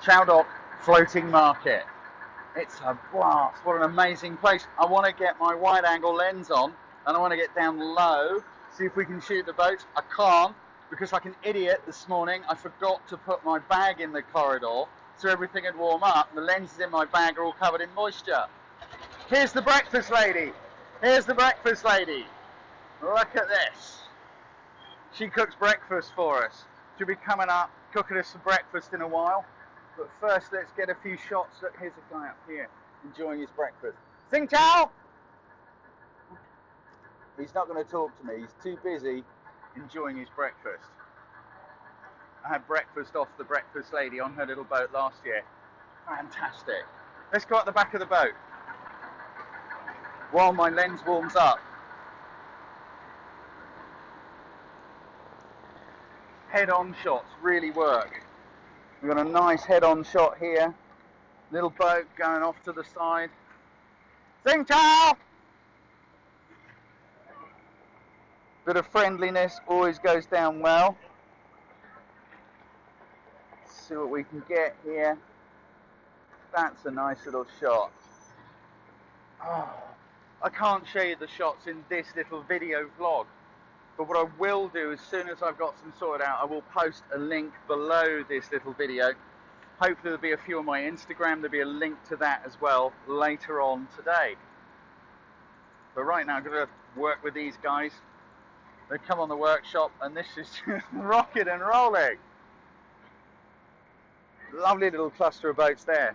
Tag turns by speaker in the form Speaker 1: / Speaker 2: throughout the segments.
Speaker 1: Chau Doc floating market. It's a blast. What an amazing place. I want to get my wide angle lens on and I want to get down low, see if we can shoot the boats. I can't because like an idiot this morning I forgot to put my bag in the corridor so everything would warm up. The lenses in my bag are all covered in moisture. Here's the breakfast lady. Here's the breakfast lady. Look at this. She cooks breakfast for us. She'll be coming up, cooking us some breakfast in a while. But first, let's get a few shots. Look, here's a guy up here enjoying his breakfast. Sing Chow! He's not going to talk to me. He's too busy enjoying his breakfast. I had breakfast off the breakfast lady on her little boat last year. Fantastic. Let's go at the back of the boat while my lens warms up. Head-on shots really work. We've got a nice head-on shot here. Little boat going off to the side. Sing Chow! Bit of friendliness always goes down well. Let's see what we can get here. That's a nice little shot. Oh, I can't show you the shots in this little video vlog. But what I will do, as soon as I've got some sorted out, I will post a link below this little video. Hopefully there'll be a few on my Instagram. There'll be a link to that as well later on today. But right now I'm going to work with these guys. They come on the workshop and this is just rocking and rolling. Lovely little cluster of boats there.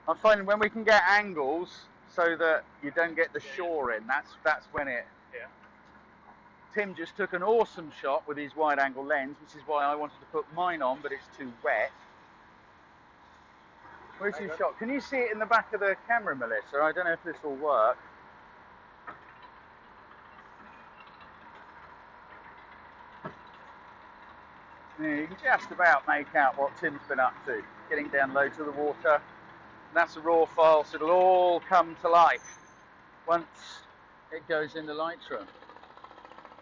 Speaker 1: I'm finding when we can get angles so that you don't get the shore in, that's when it... Yeah. Tim just took an awesome shot with his wide angle lens, which is why I wanted to put mine on, but it's too wet. Where's his shot? Can you see it in the back of the camera, Melissa? I don't know if this will work. Yeah, you can just about make out what Tim's been up to, getting down low to the water. And that's a raw file, so it'll all come to life once it goes in the Lightroom.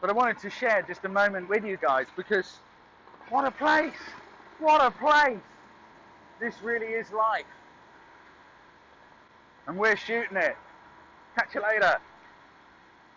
Speaker 1: But I wanted to share just a moment with you guys because what a place! What a place! This really is life. And we're shooting it. Catch you later.